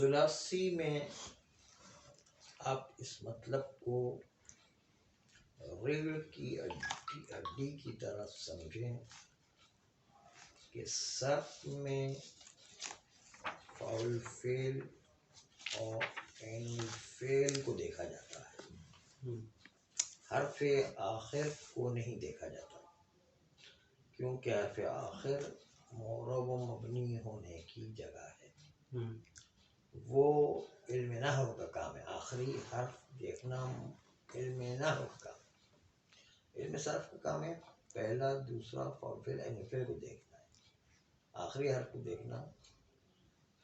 ثلاثی میں آپ اس مطلب کو ریڑھ کی ہڈی کی طرح سمجھیں کہ صرف میں فاعل فعل اور عین الفعل کو دیکھا جاتا ہے، حرف آخر کو نہیں دیکھا جاتا، کیونکہ حرف آخر معرب و مبنی ہونے کی جگہ ہے۔ وہ علم نحو کا کام ہے، آخری حرف دیکھنا علم نحو کا کام ہے۔ علم صرف کا کام ہے پہلا دوسرا فاعل فعل عین الفعل کو دیکھنا ہے، آخری حرف کو دیکھنا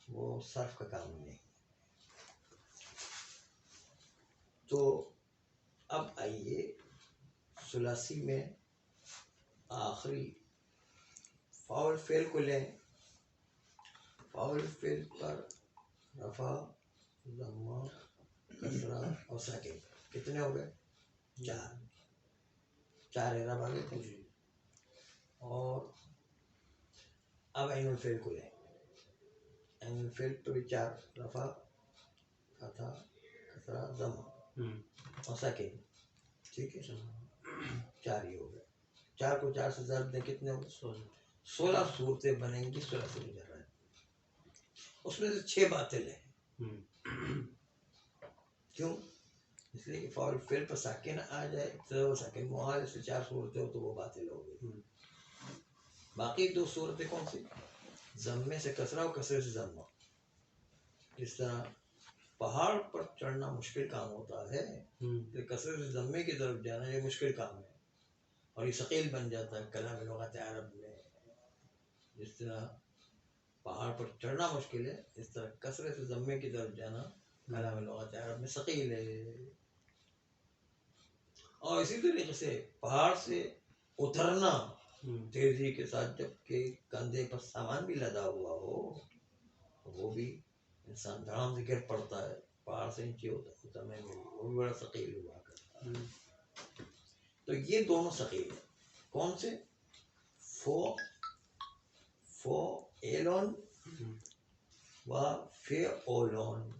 وہ صرف کا کام نہیں۔ تو اب آئیے ثلاثی میں آخری فاعل فعل کو لیں۔ فاعل فعل پر رفع، ضمہ، کسرہ اور ساکن کتنے ہو گئے؟ چار اعراب آ گئے تھے۔ اور اب عین الفعل کو لیں۔ عین الفعل پہ بھی چار، رفع، فتحہ، کسرہ، ضمہ اور ساکن، ٹھیک ہے، چار ہی ہو گئے۔ چار کو چار سے ضرب دیں کتنے ہو گئے؟ 16 صورتیں بنیں گی ثلاثی مجرد، اس میں سے 6 باطل ہیں۔ کیوں؟ اس لیے کہ فاعل فعل پر ساکن آ جائے تو ساکن معال سے 4 صورتیں ہو تو وہ باطل ہو گئی۔ باقی 2 صورتیں کون سی؟ ضمے سے کسرہ اور کسرے سے ضمہ۔ جس طرح پہاڑ پر چڑھنا مشکل کام ہوتا ہے، کسرے سے ضمے کی طرف جانا یہ مشکل کام ہے اور یہ ثقیل بن جاتا ہے کلام لغت عرب میں۔ جس طرح پہاڑ پر چڑھنا مشکل ہے، اس طرح کسرے سے ضمے کی طرف جانا کلام لغت عرب میں ثقیل ہے۔ اور اسی طریقے سے پہاڑ سے اترنا تیزی کے ساتھ، جب کہ کندھے پر سامان بھی لدا ہوا ہو وہ بھی انسان دھڑام سے گر پڑتا ہے، پہاڑ سے نیچے اترنے میں وہ بھی بڑا ثقیل ہوا کرتا ہے۔ تو یہ دونوں ثقیل ہیں، کون سے؟ فعلون و فعلون،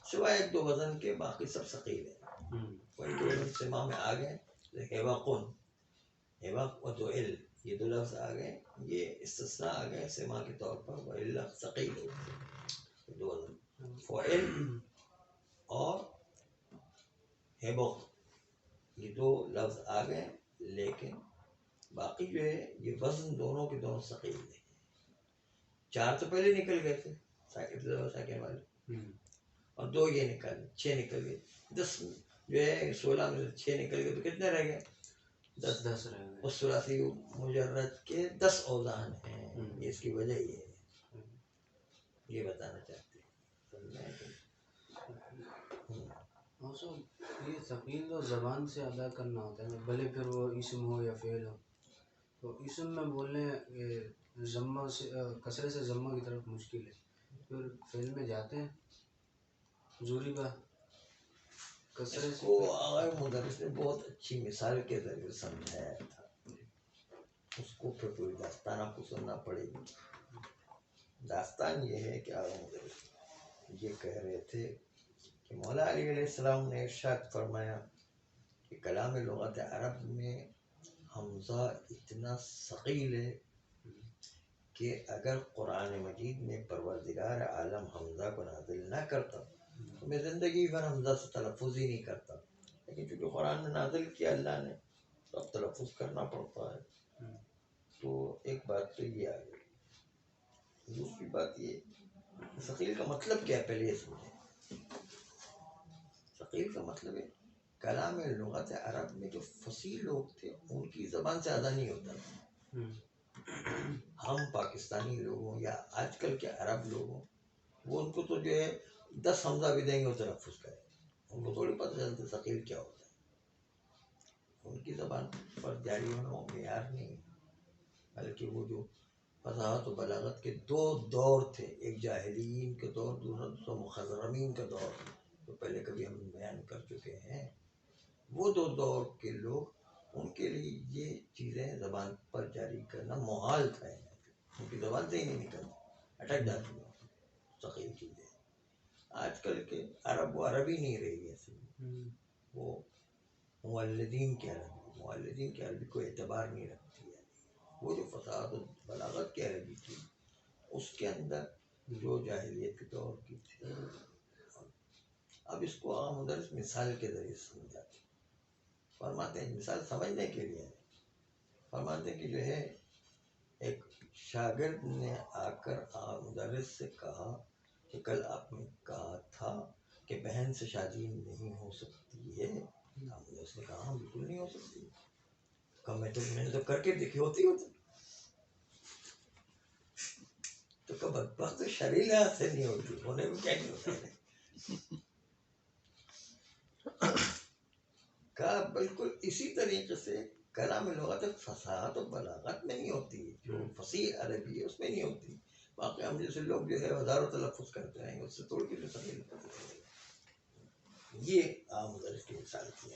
سوائے 1 2 وزن کے باقی سب ثقیل ہیں۔ کوئی 2 وزن سما میں آ گئے، ہیوقن، ہیوق و دوئل، یہ 2 لفظ آ گئے، یہ استثناء آ گئے سما کے طور پر، وَإِلَّا ثقیل ہو گئے 2 وزن۔ فعل اور ہیبق یہ 2 لفظ آ گئے، لیکن باقی جو ہے یہ وزن دونوں کے دونوں ثقیل ہیں۔ 4 تو پہلے نکل گئے تھے ساکن والے، اور 2 یہ نکل 6 نکل گئے، 10 جو ہے 16 میں سے 6 نکل گئے تو کتنے رہ گئے؟ 10 رہ گئے۔ اس ثلاثی مجرد کے 10 اوزان ہیں، یہ اس کی وجہ یہ ہے، یہ بتانا چاہتے ہیں۔ یہ ثقیل تو زبان سے ادا کرنا ہوتا ہے، بھلے پھر وہ اسم ہو یا فعل ہو۔ تو اسم میں بولنے ضمہ سے کسرے سے ضمہ کی طرف مشکل ہے، پھر فعل میں جاتے ہیں زوری کا کسرے اس سے۔ کو آغا مدرس نے بہت اچھی مثال کے ذریعے سمجھایا تھا، اس کو پھر پوری داستان آپ کو سننا پڑے گی۔ داستان یہ ہے کہ آغا مدرس یہ کہہ رہے تھے کہ مولا علی علیہ السلام نے ارشاد فرمایا کہ کلام لغت عرب میں حمزہ اتنا ثقیل ہے کہ اگر قرآن مجید میں پروردگار عالم حمزہ کو نازل نہ کرتا تو میں زندگی بھر حمزہ سے تلفظ ہی نہیں کرتا، لیکن چونکہ قرآن میں نازل کیا اللہ نے تو اب تلفظ کرنا پڑتا ہے۔ تو ایک بات تو یہ آ گئی، دوسری بات یہ ثقیل کا مطلب کیا ہے پہلے یہ سمجھیں۔ ثقیل کا مطلب ہے کلام لغت عرب میں جو فصیح لوگ تھے ان کی زبان سے ادا نہیں ہوتا تھا۔ ہم پاکستانی لوگوں یا آج کل کے عرب لوگوں، وہ ان کو تو جو ہے 10 حمزہ بھی دیں گے وہ تلفظ کریں، ان کو تھوڑی پتہ چلتا ثقیل کیا ہوتا ہے۔ ان کی زبان پر جاری ہونا وہ معیار نہیں، بلکہ وہ جو فصاحت و بلاغت کے 2 دور تھے، ایک جاہلین کا دور، دوسرا مخضرمین کا دور، تو پہلے کبھی ہم بیان کر چکے ہیں۔ وہ 2 دور کے لوگ، ان کے لیے یہ چیزیں زبان پر جاری کرنا محال تھا، ان کی زبان سے ہی نہیں نکلتی، اٹک جاتی ہیں۔ مستقل چیزیں. آج کل کے عرب وہ عربی نہیں رہی ہے، وہ مولدین کی عربی کو اعتبار نہیں رکھتی ہے. وہ جو فصاحت و بلاغت کی عربی تھی اس کے اندر جو جاہلیت کے دور کی تھی. اب اس کو عام مدرس مثال کے ذریعے سمجھاتے ہیں. فرماتے ہیں مثال سمجھنے کے لیے، فرماتے ہیں کہ جو ہے ایک شاگرد نے آ کر مدرس سے کہا کہ کل آپ نے کہا تھا کہ بہن سے شادی نہیں ہو سکتی ہے. مدرس نے کہا ہاں بالکل نہیں ہو سکتی. کہا میں نے تو کر کے دیکھی ہوتی. تو کب بدبخت شرعی لحاظ سے نہیں ہوتی، ہونے کو کیا نہیں ہوتا ہے. کہا بالکل اسی طریقے سے کلام لغت فصاحت و بلاغت میں نہیں ہوتی، جو فصیح عربی ہے اس میں نہیں ہوتی. باقی ہم جیسے لوگ جو ہے ہزاروں تلفظ کرتے رہیں گے، اس سے تھوڑی کسی صحیح لفظ. یہ عام مدرس کی مثال تھی.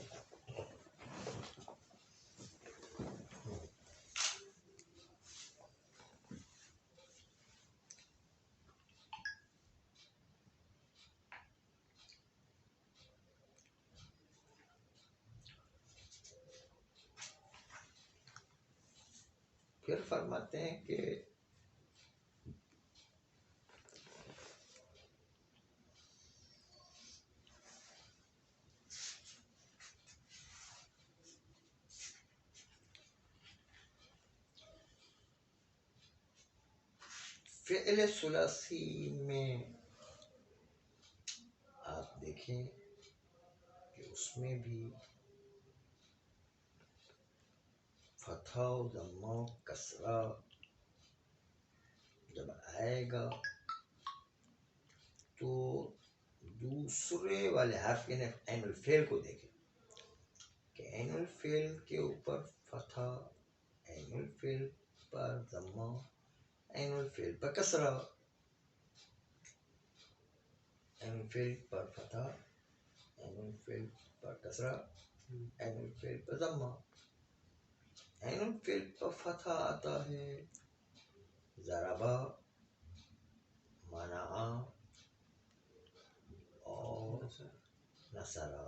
پھر فرماتے ہیں کہ فعل ثلاثی میں آپ دیکھیں کہ اس میں بھی فتح و ضمہ و کسرہ جب آئے گا تو دوسرے والے حرف یعنی عین الفعل کو دیکھیں کہ عین الفعل کے اوپر فتح، عین الفعل پر ضمہ، عین الفعل پر کسرہ، عین الفعل پر فتح، عین الفعل پر کسرہ، عین الفعل پر ضمہ. عین الفعل پر فتح آتا ہے ضربا، منع اور نصرا.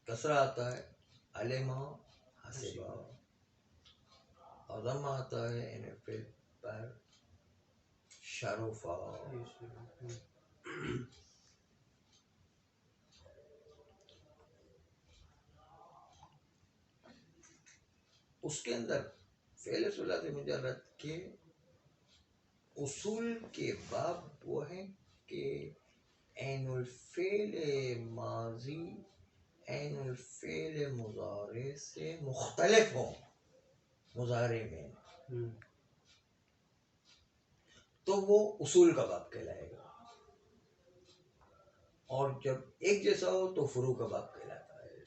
کسرہ آتا ہے علما، حسبا، اور ضمہ آتا ہے عین الفعل پر شرفا. اس کے اندر فعل ثلاثی مجرد کے اصول کے باب وہ ہیں کہ عین الفعل ماضی عین الفعل مضارع سے مختلف ہوں مضارع میں، تو وہ اصول کا باب کہلائے گا. اور جب ایک جیسا ہو تو فروع کا باب کہلاتا ہے.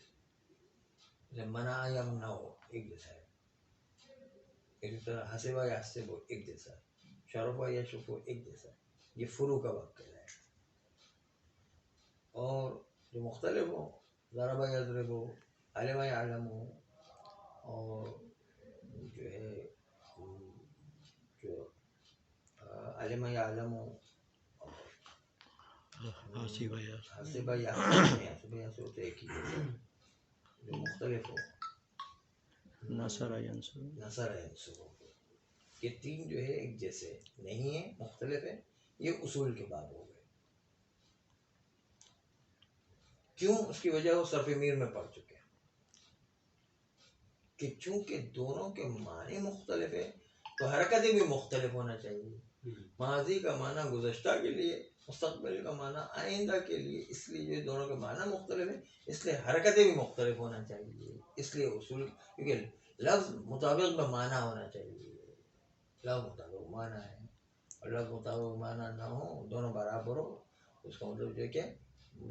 جب منع یا منع ہو ایک جیسا ہے، اسی طرح حسبا یا حسب ایک جیسا ہے، شرفا یا شفو ایک جیسا ہے. یہ فروع کا باب کہلائے گا. اور جو مختلف ہو ضربا یا ضرب، علما یا علم، اور جو ہے جو علما یا علم، حسبا یا حسب ایک ہی جیسا. جو مختلف ہو نصر ینصر، یہ تین جو ہے ایک جیسے نہیں ہیں، مختلف ہیں. یہ اصول کے باب ہو گئے. کیوں؟ اس کی وجہ وہ صرف میر میں پڑھ چکے ہیں کہ چونکہ دونوں کے معنی مختلف ہیں تو حرکتیں بھی مختلف ہونا چاہیے. ماضی کا معنی گزشتہ کے لیے، مستقبل کا معنی آئندہ کے لیے، اس لیے جو دونوں کے معنی مختلف ہیں اس لیے حرکتیں بھی مختلف ہونا چاہیے. اس لیے اصول، کیونکہ لفظ مطابق میں معنی ہونا چاہیے. لفظ مطابق معنی ہے، اور لفظ مطابق معنی نہ ہو، دونوں برابر ہو، اس کا مطلب جو ہے کہ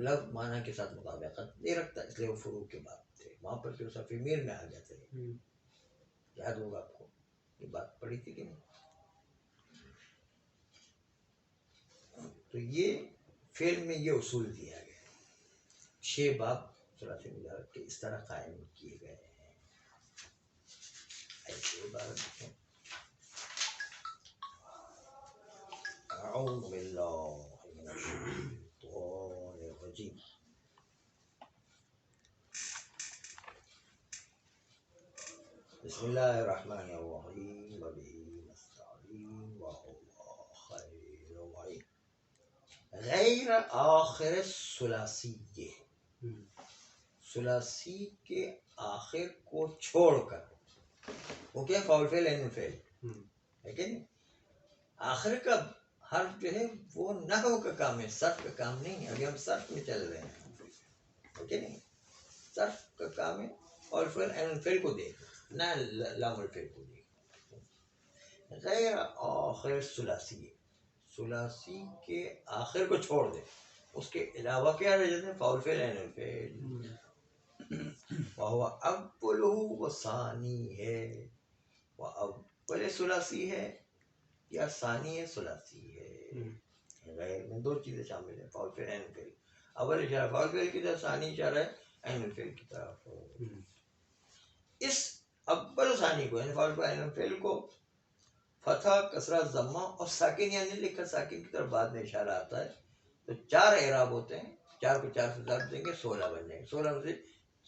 لفظ معنی کے ساتھ مطابقت نہیں رکھتا. اس لیے وہ فروع کے بات تھے. وہاں پر جو صفی میر میں آ جاتے ہیں. یاد ہوگا آپ کو یہ بات پڑھی تھی کہ نہیں؟ تو یہ فعل میں یہ اصول دیا گیا. 6 باب ثلاثی مجرد کے اس طرح قائم کیے گئے ہیں. ایسے عبارت ہیں. أعوذ بالله من الشيطان الرجيم. بسم الله الرحمن الرحيم وبه نستعين وهو خير معين. غیر آخر ثلاثی، ثلاثی کے آخر کو چھوڑ کر، وہ کیا فاول فعل عین الفعل ہے کہ نہیں؟ آخر کا حرف جو ہے وہ نحو کا کام ہے، صرف کا کام نہیں ہے. ابھی ہم صرف میں چل رہے ہیں، ہے کہ نہیں؟ صرف کا کام ہے فاول فعل عین الفعل کو دیکھ، نہ لام الفعل کو دیکھ. غیر آخر ثلاثی، ثلاثی کے آخر کو چھوڑ دے، اس کے علاوہ کیا رہ جاتے ہیں؟ فاول فعل عین الفعل. وہو اولہ و ثانی ہے، وہ اول ثلاثی ہے یا ثانی ثلاثی ہے. غیر میں دو چیزیں شامل ہیں، فاول فعل عین الفعل. اول اشارہ فاول فعل کی طرف، ثانی اشارہ ہے عین الفعل کی طرف. اس اول ثانی کو یعنی فاول فعل عین الفعل کو فتح، کسرہ، ضمہ اور ساکن یعنی لکھا ساکن کی طرف بعد میں اشارہ آتا ہے تو چار اعراب ہوتے ہیں. چار کو چار سے ضرب دیں گے 16 بن جائیں گے. 16 میں سے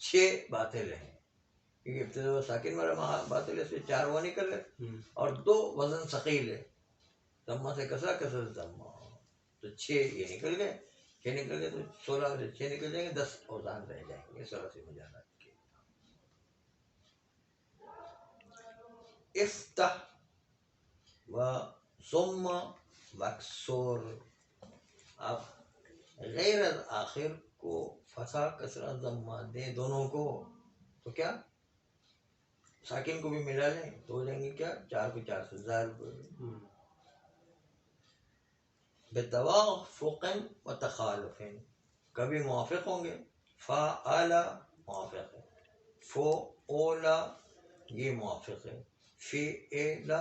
6 باطل ہیں کیونکہ ابتدا ساکن والا باطل ہے، اس سے 4 وہ نکل گئے اور 2 وزن ثقیل ہے، ضمہ سے کسرہ، کسرہ سے ضمہ، تو 6 یہ نکل گئے. 6 نکل گئے تو 16 سے 6 نکل جائیں گے، 10 اوزان رہ جائیں گے 16 سے مجازات کے. افتح و ثم مکسور. آپ غیر آخر کو فتح، کسرہ، ضمہ دیں دونوں کو تو کیا ساکن کو بھی ملا لیں تو ہو جائیں گے کیا 4 کو 4 سے ضرب. بتوافق و تخالف، کبھی موافق ہوں گے. فعل موافق ہے، فعولا یہ موافق ہے، فعل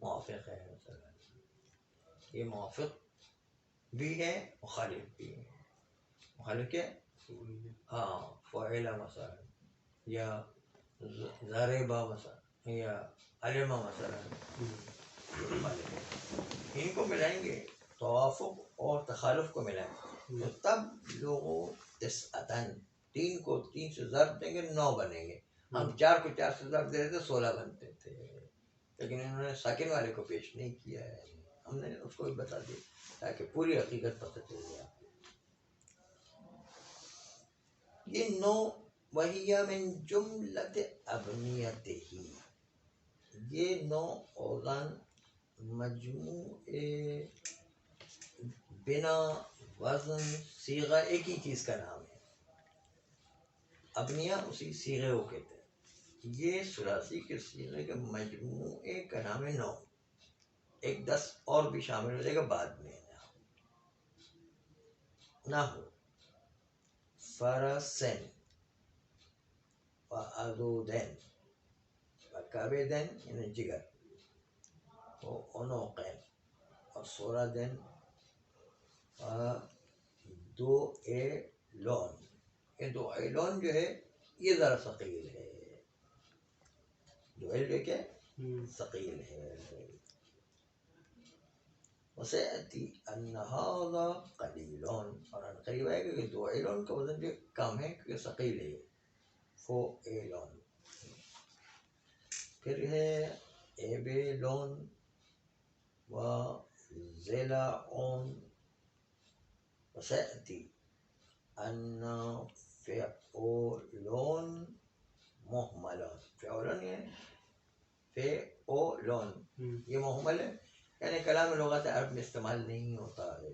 موافق ہے. مثلا یہ موافق بھی ہے، مخالف بھی ہے. مخالف کیا؟ ہاں فعل مثلا، یا ضربہ مثلا، یا علمہ مثلا، ان کو ملائیں گے، توافق اور تخالف کو ملائیں گے تو تب لوگوں تسعتن، 3 کو 3 سے ضرب دیں گے 9 بنیں گے. ہم 4 کو 4 سے ضرب دے رہے تھے 16 بنتے تھے، لیکن انہوں نے ساکن والے کو پیش نہیں کیا ہے. ہم نے اس کو بھی بتا دی تاکہ پوری حقیقت پتہ چل جائے. یہ 9 وہی من جملت ابنیت ہی، یہ 9 اوزان مجموع بنا، وزن، صیغہ ایک ہی چیز کا نام ہے. ابنیہ اسی صیغے کو کہتے ہیں. یہ ثلاثی کے صیغے کے مجموعے کا نام ہے 9. ایک 10 اور بھی شامل ہو جائے گا بعد میں. نحو فرسن و عضدن و کبدن یعنی جگر، و عنقن و سردن و دو لون. یہ 2 لون جو ہے یہ ذرا ثقیل ہے، 2 جو کیا ثقیل ہے. وسیأتی ان ھذا قلیل، اور قریب آئے گا کہ 2 لون کا وزن جو کم ہے کیونکہ ثقیل ہے. فعلون، پھر ہے ایبلون و ضلعون. وسیأتی ان فعلون محملون، فعلون یعنی فعلون یہ محمل ہے، یعنی کلام لغت عرب میں استعمال نہیں ہوتا ہے.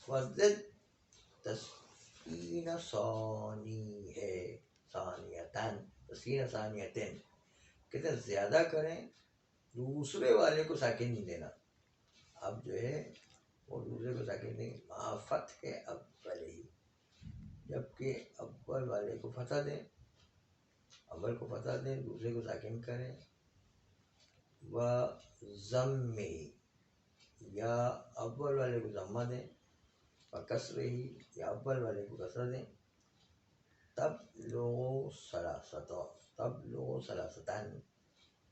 وزد تسکین ثانی ہے، ثانیتن، تسکین ثانیتن کہتے ہیں زیادہ کریں، دوسرے والے کو ساکن نہیں دینا. اب جو ہے وہ دوسرے کو ساکن نہیں، مع فتح اولی، جبکہ اول والے کو فتح دیں، اول کو فتح دیں دوسرے کو ساکن کریں. و ضمی، یا اول والے کو ضمہ دیں، و کسر ہی، یا اول والے کو کسرہ دیں. تب لوگوں ثلاثتن،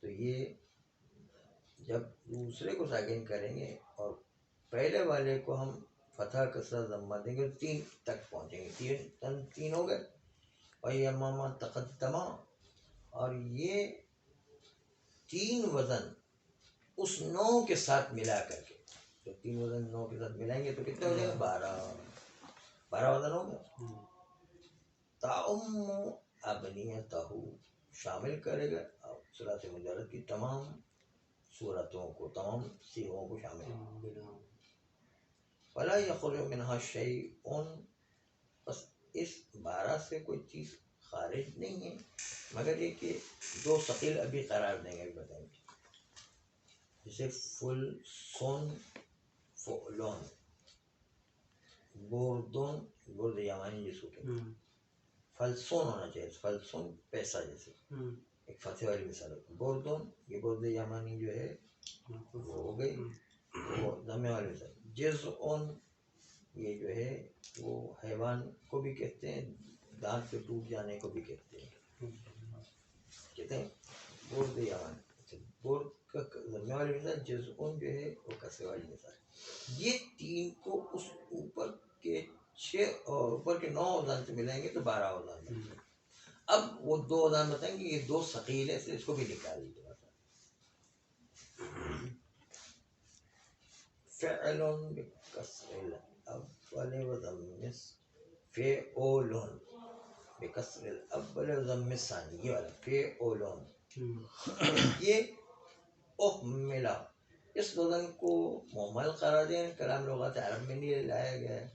تو یہ جب دوسرے کو ساکن کریں گے اور پہلے والے کو ہم فتح کسرہ ضمہ دیں گے تو 3 تک پہنچیں گے. 3 ہو گئے. وَيَمَّمَ تَقَدَّمَ. اور یہ 3 وزن اس 9 کے ساتھ ملا کر کے، تو 3 وزن 9 کے ساتھ ملائیں گے تو کتنے ہو جائے گا؟ 12 وزن ہو گئے. تَعُمُّ أَبْنِيَتَهُ. شامل کرے گا ثلاثی مجرد کی تمام صورتوں کو، تمام صیغوں کو شامل. وَلَا يَخْرُجُ مِنْهَا شَيْءٌ. بس اس 12 سے کوئی چیز خارج نہیں ہے مگر یہ کہ 2 ثقیل ابھی قرار دیں گے، ابھی بتائیں گے. جیسے فلسون، فعلون، بردون، برد یمانی جس کو کہتے ہیں. فلسون ہونا چاہیے، فلسون پیسہ جیسے، ایک فتح والی مثال ہے. بردون، یہ برد یمانی جو ہے وہ ہو گئی، وہ ضمے والی مثال. جزعون، یہ جو ہے وہ حیوان کو بھی کہتے ہیں، دانت کے ٹوٹ جانے کو بھی کہتے ہیں، کہتے ہیں برد یمانی. برد کا ضمے والی مثال. جزعون جو ہے وہ کسرے والی مثال. یہ 3 کو اس اوپر کے 6 اور اوپر کے 9 اوزان سے ملائیں گے تو 12 اوزان بنیں گے. اب وہ 2 اوزان بتائیں گے، یہ 2 ثقیل ہے، اس کو بھی نکال لیجیے. فعل بکسر الاول وضم فعول بکسر الاول وضم الثانی. یہ والا فعول، یہ احملہ، اس وزن کو مہمل قرار دیں. کلام لغات عرب میں نہیں لایا گیا ہے.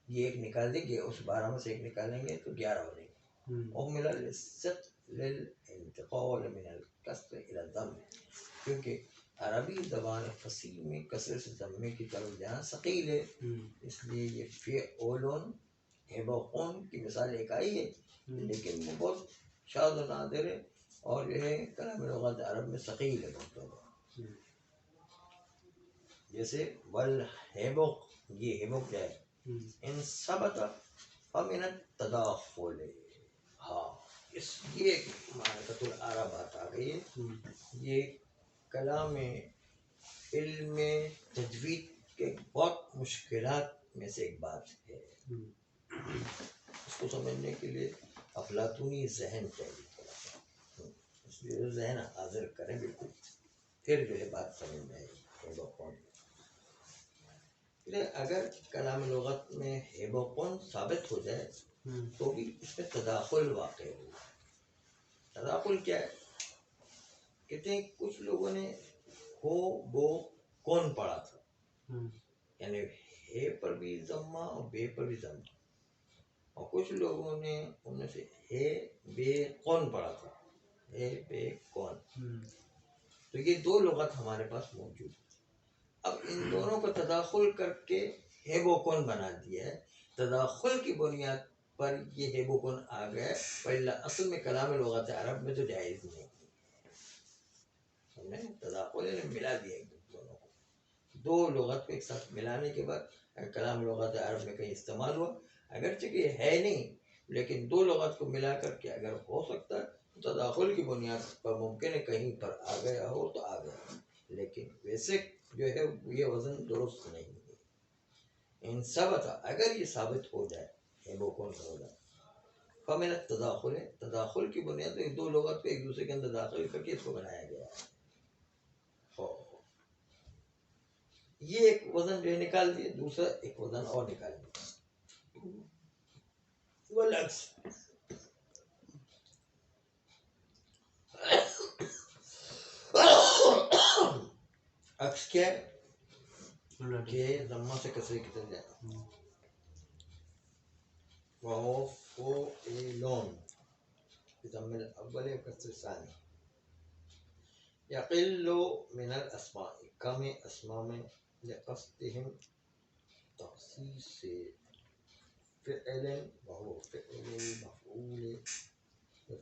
یہ ایک نکال دیں گے، اس 12 میں سے ایک نکالیں گے تو 11 ہو جائیں گے. احملہ للانتقال من الکسر الى الضم. کیونکہ عربی زبان فصیح میں کسر سے ضمے کی طرف جانا ثقیل ہے، اس لیے یہ فعولون ہیبقون کی مثال ایک آئی ہے، لیکن وہ بہت شاذ و نادر ہے اور جو ہے کلام لغات عرب میں ثقیل ہے بہت. جیسے والہیبق، یہ ہیبق کیا ہے؟ ان ثبت فمن التداخل. ہاں، اس یہ ایک معرکۃ العرب بات آ گئی ہے. یہ کلام علم تجوید کے بہت مشکلات میں سے ایک بات ہے. اس کو سمجھنے کے لیے افلاطونی ذہن چاہیے، اس لیے ذہن حاضر کریں بالکل، پھر جو ہے بات سمجھ میں آئے گی. اگر کلام لغت میں ہیبقون ثابت ہو جائے تو بھی اس میں تداخل واقع ہو. تداخل کیا ہے؟ کہتے ہیں کچھ لوگوں نے ہو بو کون پڑھا تھا، یعنی ہے پر بھی ضمہ اور بے پر بھی ضمہ، اور کچھ لوگوں نے ان میں سے ہے بے کون پڑھا تھا، ہے بے کون. تو یہ 2 لغت ہمارے پاس موجود ہے. اب ان دونوں کو تداخل کر کے ہیبو کون بنا دیا ہے. تداخل کی بنیاد پر یہ ہیبو کون آ گئے، پہلا اصل میں کلام لغات عرب میں تو جائز نہیں. تداخل نے ملا دیا دونوں کو. 2 لغت کو ایک ساتھ ملانے کے بعد کلام لغات عرب میں کہیں استعمال ہوا، اگرچہ کہ یہ ہے نہیں، لیکن 2 لغت کو ملا کر کے اگر ہو سکتا ہے تو تداخل کی بنیاد پر ممکن ہے کہیں پر آ گیا ہو تو آ گیا، لیکن ویسے جو ہے یہ وزن درست نہیں ہے. ان ثبت، اگر یہ ثابت ہو جائے ہیبو کون ہو جائے، فمن التداخل ہے، تداخل کی بنیاد پر 2 لغت کو ایک دوسرے کے اندر داخل کر کے اس کو بنایا گیا ہے. یہ ایک وزن جو ہے نکال دیے، دوسرا ایک وزن اور نکال دیا. والعکس، عکس کیا ہے کہ ضمہ سے کسرے کی طرف جانا. وہو فعلون بضم الاول و کسر الثانی. یقل من الاسماء، کم اسماء میں، لقصدہم تخصیص فعل وهو فعل مفعول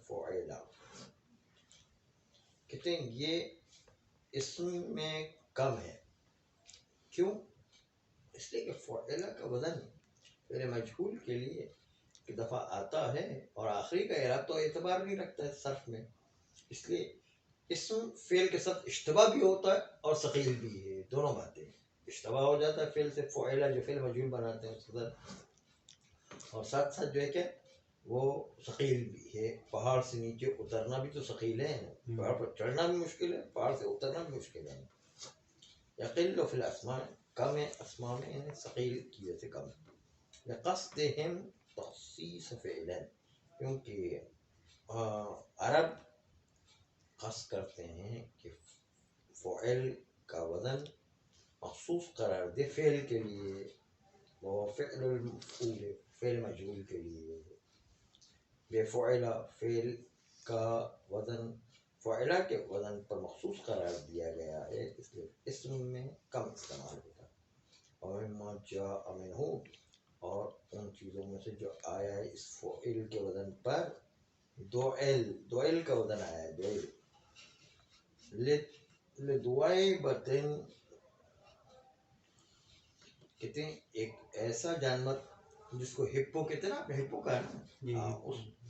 فعل. کہتے ہیں یہ اسم میں کم ہے. کیوں؟ اس لیے کہ فعل کا وزن فعل مجہول کے لیے ایک دفعہ آتا ہے اور آخری کا اعراب تو اعتبار نہیں رکھتا ہے صرف میں، اس لیے اسم فعل کے ساتھ اشتباہ بھی ہوتا ہے اور ثقیل بھی ہے، دونوں باتیں اشتباہ ہو جاتا ہے فعل سے، فعلا جو فعل مجہول بناتے ہیں اس کے ساتھ، اور ساتھ ساتھ جو ہے کہ وہ ثقیل بھی ہے. پہاڑ سے نیچے اترنا بھی تو ثقیل ہے، پہاڑ پر چڑھنا بھی مشکل ہے، پہاڑ سے اترنا بھی مشکل ہے. یقل فی الاسماء، کم ہے اسماء میں، یعنی ثقیل کی وجہ سے کم ہے. لقصدہم تخصیص فعلا، کیونکہ عرب قصد کرتے ہیں کہ فعل کا وزن مخصوص قرار دے فعل کے لیے، وہ فعل المفعول ہے، فعل مجہول کے لیے. بے فعلا، فعل کا وزن فعلا کے وزن پر مخصوص قرار دیا گیا ہے، اس لیے اسم میں کم استعمال ہوتا ہے. اور مما جاء منہ، اور ان چیزوں میں سے جو آیا ہے اس فعل کے وزن پر، دوئل کا وزن آیا ہے، دوئل. لدوائبتن، کہتے ہیں ایک ایسا جانور جس کو ہپو کہتے ہیں نا، آپ نے ہپو کہا نا،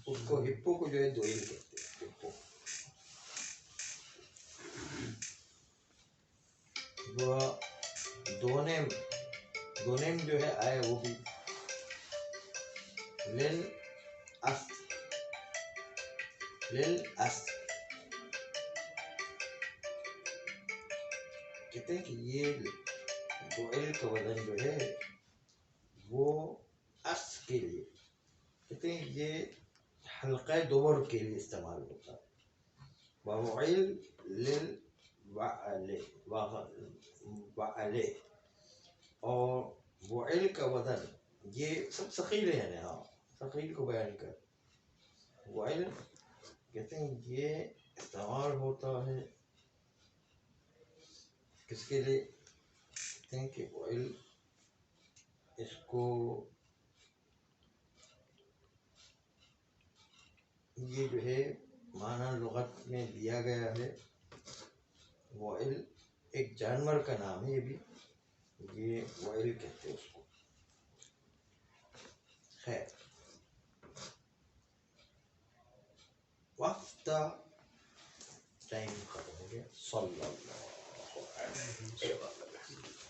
اس کو ہپو کو جو ہے دوئل کہتے ہیں. ہپو وہ دونیم جو ہے آیا وہ بھی للأس، کہتے ہیں کہ یہ دوئل کا وزن جو ہے وہ اس کے لیے، کہتے ہیں یہ حلقہ دور کے لیے استعمال ہوتا ہے. ووعل وعلے، اور وعل کا وزن یہ سب ثقیل ہے، ہاں ثقیل کو بیان کر. وعل کہتے ہیں یہ استعمال ہوتا ہے کس کے لیے، کہتے ہیں کہ وعل اس کو یہ جو ہے معنی لغت میں دیا گیا ہے. وعل ایک جانور کا نام ہے، یہ بھی یہ وعل کہتے ہیں اس کو. خیر، وقت ٹائم ختم ہو گیا. صلی اللہ علیہ وسلم.